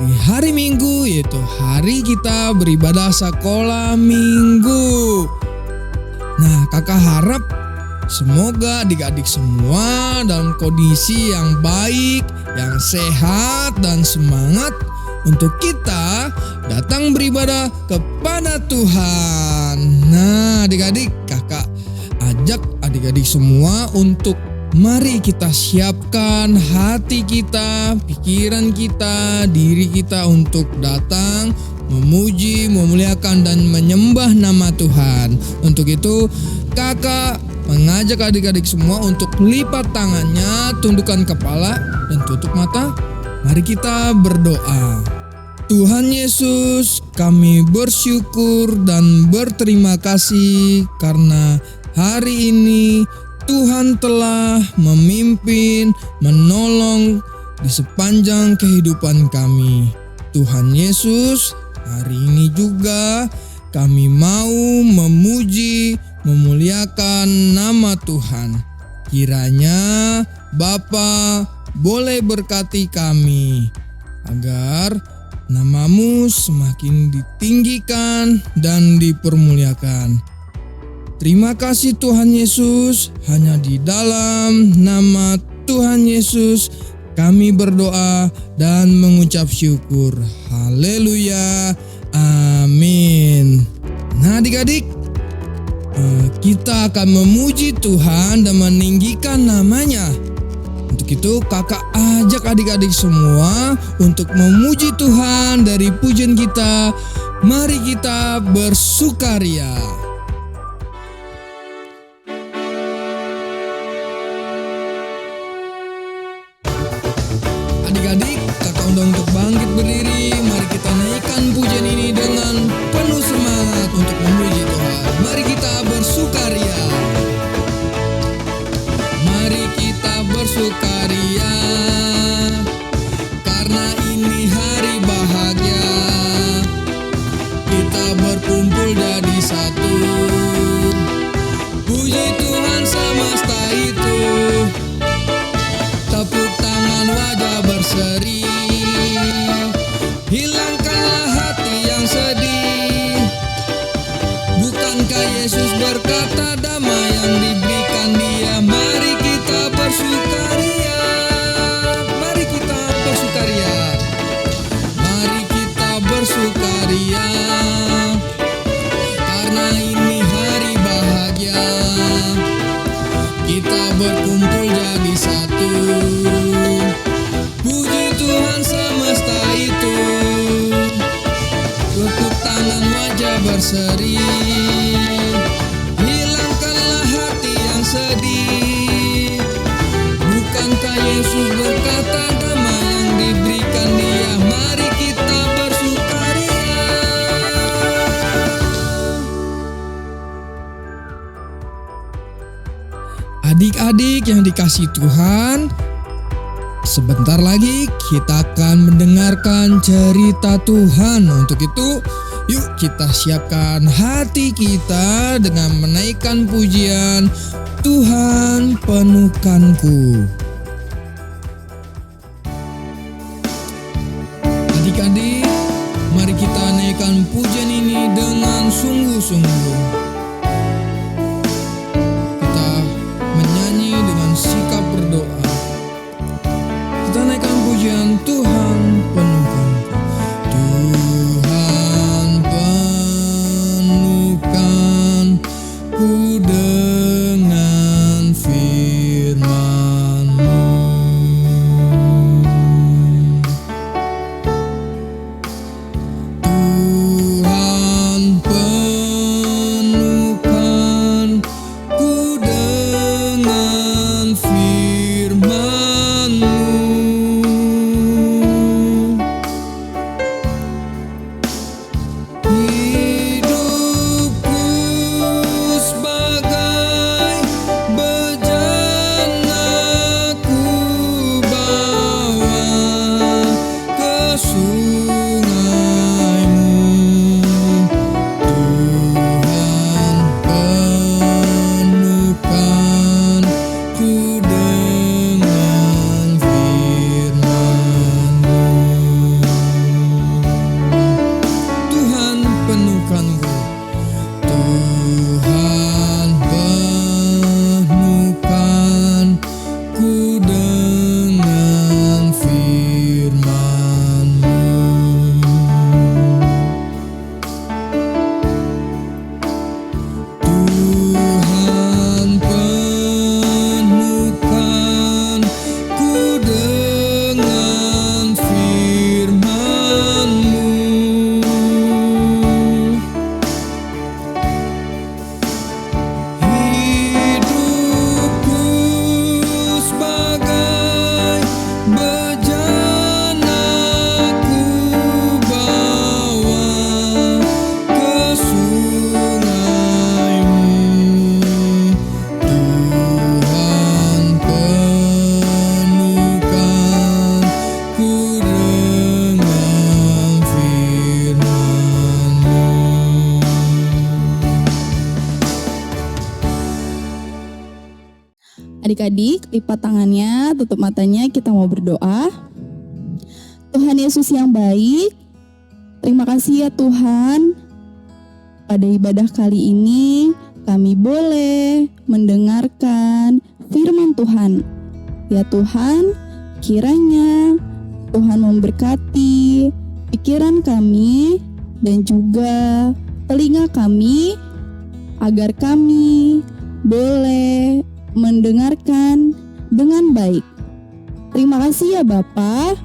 di hari Minggu, yaitu hari kita beribadah sekolah Minggu. Nah, kakak harap semoga adik-adik semua dalam kondisi yang baik, yang sehat dan semangat untuk kita datang beribadah kepada Tuhan. Nah, adik-adik, kakak ajak adik-adik semua untuk mari kita siapkan hati kita, pikiran kita, diri kita untuk datang memuji, memuliakan dan menyembah nama Tuhan. Untuk itu, kakak mengajak adik-adik semua untuk lipat tangannya, tundukkan kepala dan tutup mata. Mari kita berdoa. Tuhan Yesus, kami bersyukur dan berterima kasih karena hari ini Tuhan telah memimpin, menolong di sepanjang kehidupan kami. Tuhan Yesus, hari ini juga kami mau memuji, memuliakan nama Tuhan. Kiranya Bapa boleh berkati kami agar nama-Mu semakin ditinggikan dan dipermuliakan. Terima kasih Tuhan Yesus, hanya di dalam nama Tuhan Yesus kami berdoa dan mengucap syukur. Haleluya, amin. Nah adik-adik, kita akan memuji Tuhan dan meninggikan namanya. Untuk itu kakak ajak adik-adik semua untuk memuji Tuhan dari pujian kita. Mari kita bersukaria. Adik-adik, kakak undang untuk bangkit berdiri. Mari kita naikkan pujian ini dengan penuh semangat untuk memuji Tuhan. Mari kita bersukaria. Mari kita bersukaria karena ini hari bahagia. Kita berkumpul jadi satu. Puji Tuhan semesta itu. Tepuk tangan, wajah berseri. Hilangkanlah hati yang sedih. Bukankah Yesus berkata damai yang diberikan Dia? Mari kita bersukaria. Mari kita bersukaria. Mari kita bersukaria karena ini hari bahagia. Kita berkumpul jadi satu. Puji Tuhan semesta itu. Tepuk tangan, wajah berseri. Hilangkanlah hati yang sedih. Bukankah Yesus berkata damai yang diberikan Dia? Mari kita bersukaria. Adik-adik yang dikasihi Tuhan, sebentar lagi kita akan mendengarkan cerita Tuhan. Untuk itu, yuk kita siapkan hati kita dengan menaikkan pujian Tuhan penuhkanku. Adik-adik, mari kita naikkan pujian ini dengan sungguh-sungguh. Kita menyanyi dengan sikap berdoa. Kita naikkan pujian Tuhan penuhkanku. Tuhan penuhkanku dengan firman-Mu. Tuhan penuhkanku dengan firman-Mu. Adik-adik, lipat tangannya, tutup matanya, kita mau berdoa. Tuhan Yesus yang baik, terima kasih ya Tuhan. Pada ibadah kali ini, kami boleh mendengarkan firman Tuhan. Ya Tuhan, kiranya Tuhan memberkati pikiran kami dan juga telinga kami, agar kami boleh mendengarkan dengan baik. Terima kasih ya Bapa,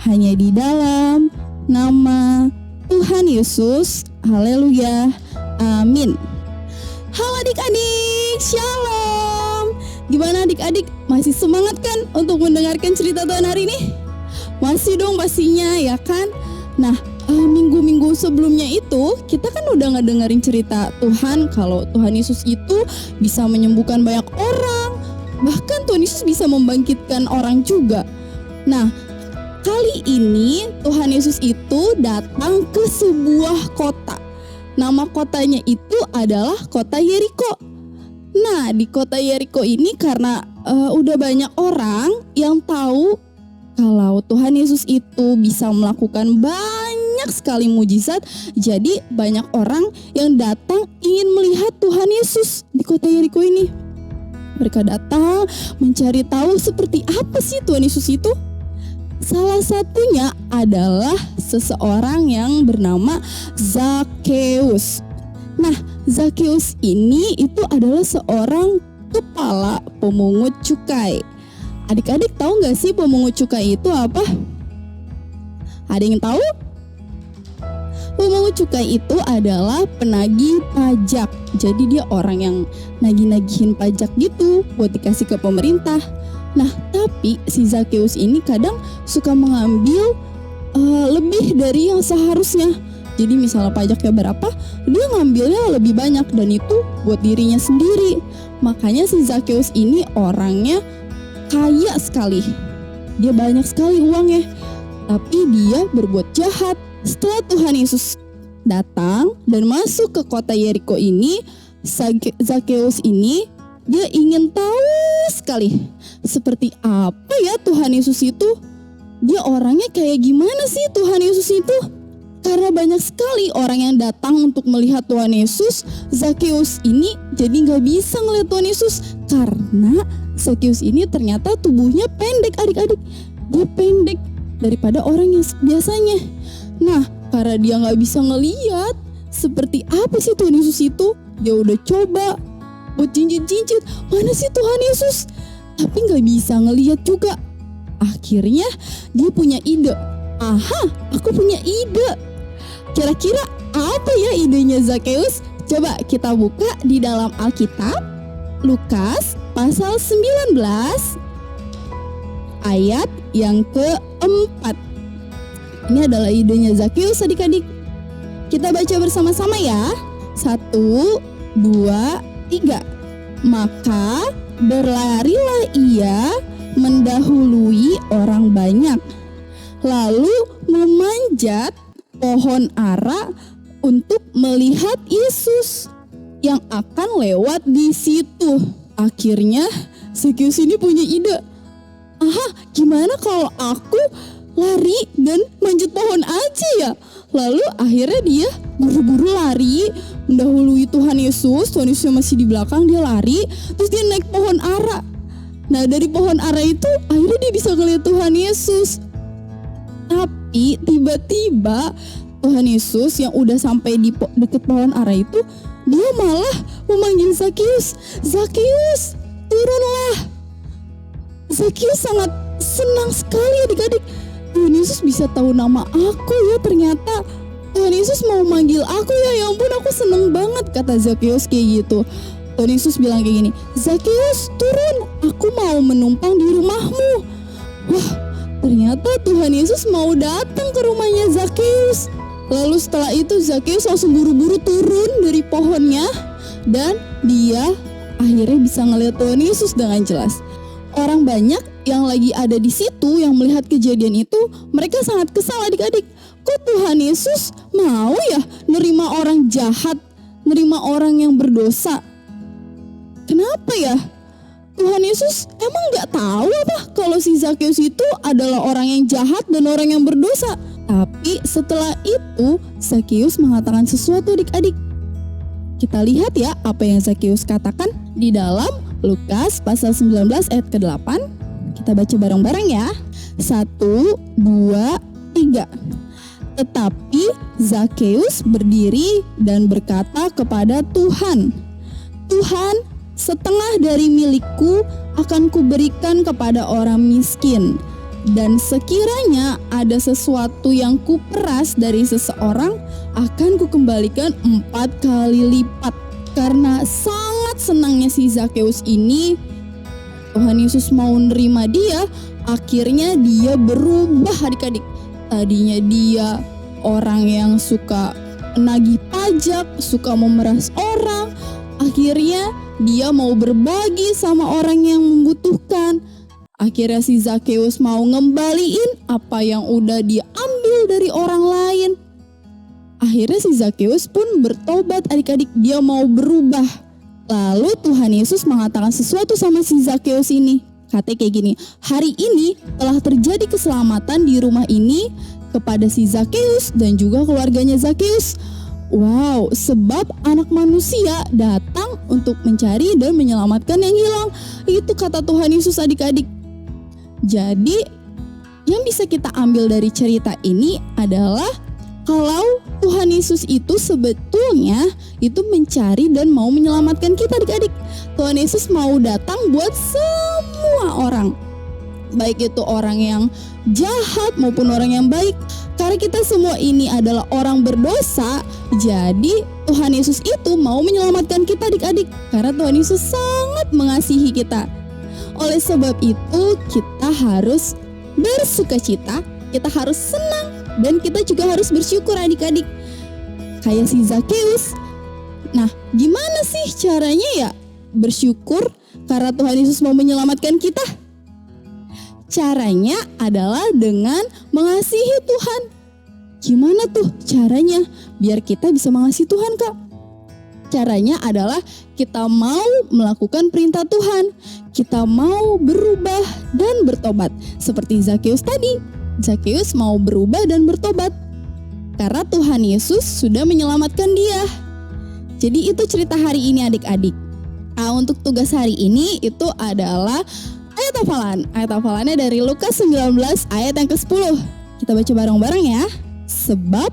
hanya di dalam nama Tuhan Yesus. Haleluya. Amin. Halo adik-adik, shalom. Gimana adik-adik, masih semangat kan untuk mendengarkan cerita Tuhan hari ini? Masih dong pastinya ya kan? Nah, minggu-minggu sebelumnya itu kita kan udah ngedengerin cerita Tuhan kalau Tuhan Yesus itu bisa menyembuhkan banyak orang, bahkan Tuhan Yesus bisa membangkitkan orang juga. Nah, kali ini Tuhan Yesus itu datang ke sebuah kota. Nama kotanya itu adalah kota Yeriko. Nah, di kota Yeriko ini karena udah banyak orang yang tahu kalau Tuhan Yesus itu bisa melakukan banyak sekali mujizat, jadi banyak orang yang datang ingin melihat Tuhan Yesus di kota Yeriko ini. Mereka datang mencari tahu seperti apa sih Tuhan Yesus itu. Salah satunya adalah seseorang yang bernama Zakheus. Nah, Zakheus ini itu adalah seorang kepala pemungut cukai. Adik-adik tahu gak sih pemungut cukai itu apa? Ada yang tahu? Pemungut cukai itu adalah penagih pajak. Jadi dia orang yang nagih-nagihin pajak gitu buat dikasih ke pemerintah. Nah, tapi si Zakheus ini kadang suka mengambil lebih dari yang seharusnya. Jadi misalnya pajaknya berapa, dia ngambilnya lebih banyak dan itu buat dirinya sendiri. Makanya si Zakheus ini orangnya kaya sekali. Dia banyak sekali uangnya. Tapi dia berbuat jahat. Setelah Tuhan Yesus datang dan masuk ke kota Yeriko ini, Zakheus ini dia ingin tahu sekali seperti apa ya Tuhan Yesus itu. Dia orangnya kayak gimana sih Tuhan Yesus itu? Karena banyak sekali orang yang datang untuk melihat Tuhan Yesus, Zakheus ini jadi gak bisa ngelihat Tuhan Yesus. Karena Zakheus ini ternyata tubuhnya pendek adik-adik. Dia pendek daripada orang yang biasanya. Nah, karena dia gak bisa ngelihat seperti apa sih Tuhan Yesus itu, dia udah coba buat jinjit-jinjit, mana sih Tuhan Yesus? Tapi gak bisa ngelihat juga. Akhirnya dia punya ide. Aha, aku punya ide. Kira-kira apa ya idenya Zakheus? Coba kita buka di dalam Alkitab, Lukas pasal 19 ayat yang keempat. Ini adalah idenya Zakheus adik-adik. Kita baca bersama-sama ya. 1, 2, 3. Maka berlarilah ia mendahului orang banyak, lalu memanjat pohon ara untuk melihat Yesus yang akan lewat di situ. Akhirnya Zakheus ini punya ide. Aha, gimana kalau aku lari dan manjat pohon aja ya? Lalu akhirnya dia buru-buru lari mendahului Tuhan Yesus. Tuhan Yesus masih di belakang, dia lari. Terus dia naik pohon ara. Nah, dari pohon ara itu akhirnya dia bisa ngeliat Tuhan Yesus. Tapi tiba-tiba Tuhan Yesus yang udah sampai di deket pohon ara itu, dia malah memanggil Zakheus. Zakheus, turunlah. Zakheus sangat senang sekali adik-adik. Tuhan Yesus bisa tahu nama aku ya, ternyata Tuhan Yesus mau manggil aku ya. Ya ampun, aku seneng banget, kata Zakheus kayak gitu. Tuhan Yesus bilang kayak gini, Zakheus turun, aku mau menumpang di rumahmu. Wah, ternyata Tuhan Yesus mau datang ke rumahnya Zakheus. Lalu setelah itu Zakheus langsung buru-buru turun dari pohonnya dan dia akhirnya bisa ngelihat Tuhan Yesus dengan jelas. Orang banyak yang lagi ada di situ yang melihat kejadian itu, mereka sangat kesal adik-adik. Kok Tuhan Yesus mau ya nerima orang jahat, nerima orang yang berdosa? Kenapa ya? Tuhan Yesus emang gak tahu apa kalau si Zakheus itu adalah orang yang jahat dan orang yang berdosa? Tapi setelah itu Zakheus mengatakan sesuatu adik-adik. Kita lihat ya apa yang Zakheus katakan di dalam Lukas pasal 19 ayat ke-8. Kita baca bareng-bareng ya. 1, 2, 3. Tetapi Zakheus berdiri dan berkata kepada Tuhan, Tuhan, setengah dari milikku akan kuberikan kepada orang miskin. Dan sekiranya ada sesuatu yang kuperas dari seseorang, akan kukembalikan 4 kali lipat. Karena sangat senangnya si Zakheus ini, Tuhan Yesus mau nerima dia. Akhirnya dia berubah adik-adik. Tadinya dia orang yang suka nagih pajak, suka memeras orang. Akhirnya dia mau berbagi sama orang yang membutuhkan. Akhirnya si Zakheus mau ngembaliin apa yang udah diambil dari orang lain. Akhirnya si Zakheus pun bertobat adik-adik, dia mau berubah. Lalu Tuhan Yesus mengatakan sesuatu sama si Zakheus ini. Katanya kayak gini, hari ini telah terjadi keselamatan di rumah ini kepada si Zakheus dan juga keluarganya Zakheus. Wow, sebab anak manusia datang untuk mencari dan menyelamatkan yang hilang. Itu kata Tuhan Yesus adik-adik. Jadi yang bisa kita ambil dari cerita ini adalah kalau Tuhan Yesus itu sebetulnya itu mencari dan mau menyelamatkan kita adik-adik. Tuhan Yesus mau datang buat semua orang, baik itu orang yang jahat maupun orang yang baik. Karena kita semua ini adalah orang berdosa, jadi Tuhan Yesus itu mau menyelamatkan kita adik-adik. Karena Tuhan Yesus sangat mengasihi kita. Oleh sebab itu kita harus bersukacita, kita harus senang, dan kita juga harus bersyukur adik-adik. Kayak si Zakheus. Nah, gimana sih caranya ya bersyukur karena Tuhan Yesus mau menyelamatkan kita? Caranya adalah dengan mengasihi Tuhan. Gimana tuh caranya biar kita bisa mengasihi Tuhan, Kak? Caranya adalah kita mau melakukan perintah Tuhan. Kita mau berubah dan bertobat. Seperti Zakheus tadi. Zakheus mau berubah dan bertobat karena Tuhan Yesus sudah menyelamatkan dia. Jadi itu cerita hari ini adik-adik. Nah, untuk tugas hari ini itu adalah ayat hafalan. Ayat hafalannya dari Lukas 19 ayat yang ke-10. Kita baca bareng-bareng ya. Sebab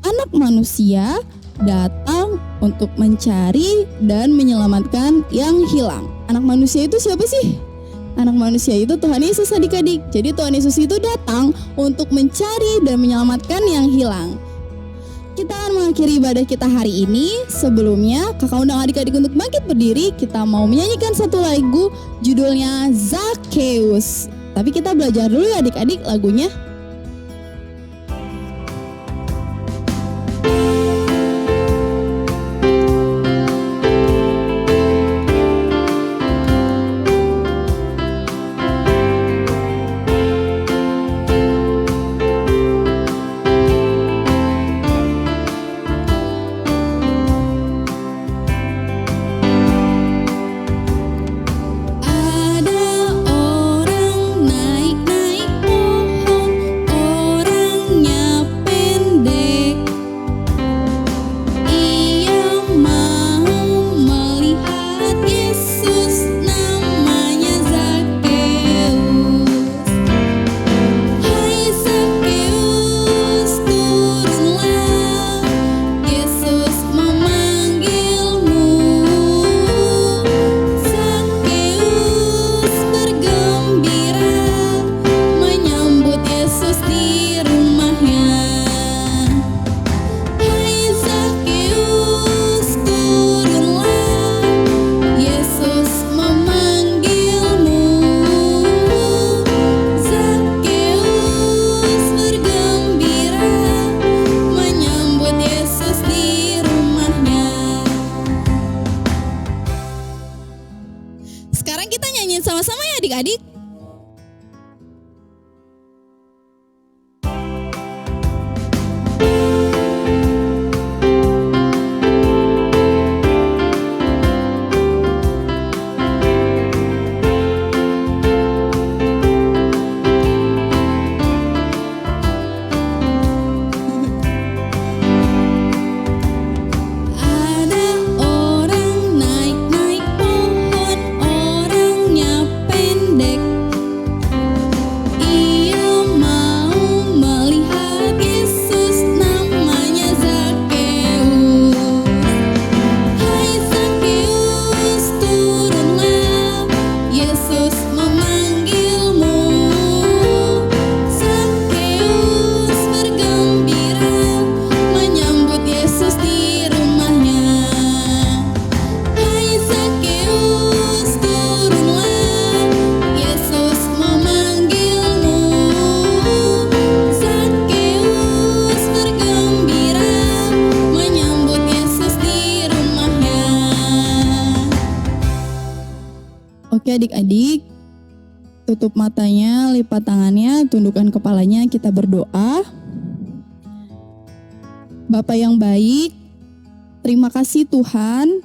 anak manusia datang untuk mencari dan menyelamatkan yang hilang. Anak manusia itu siapa sih? Anak manusia itu Tuhan Yesus adik-adik. Jadi Tuhan Yesus itu datang untuk mencari dan menyelamatkan yang hilang. Kita akan mengakhiri ibadah kita hari ini. Sebelumnya kakak undang adik-adik untuk bangkit berdiri. Kita mau menyanyikan satu lagu judulnya Zakheus. Tapi kita belajar dulu ya adik-adik lagunya. tutup matanya, lipat tangannya, tundukkan kepalanya, kita berdoa. Bapa yang baik, terima kasih Tuhan,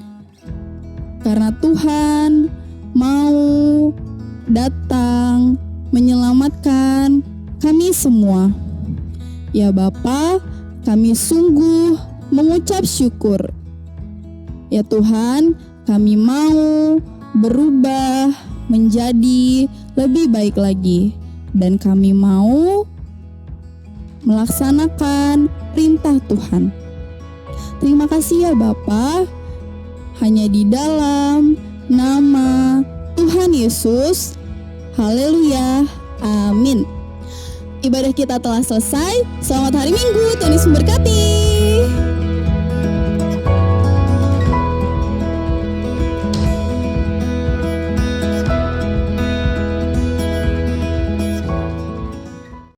karena Tuhan mau datang menyelamatkan kami semua. Ya Bapa, kami sungguh mengucap syukur. Ya Tuhan, kami mau berubah menjadi lebih baik lagi, dan kami mau melaksanakan perintah Tuhan. Terima kasih ya Bapa, hanya di dalam nama Tuhan Yesus. Haleluya, amin. Ibadah kita telah selesai. Selamat hari Minggu, Tuhan Yesus memberkati.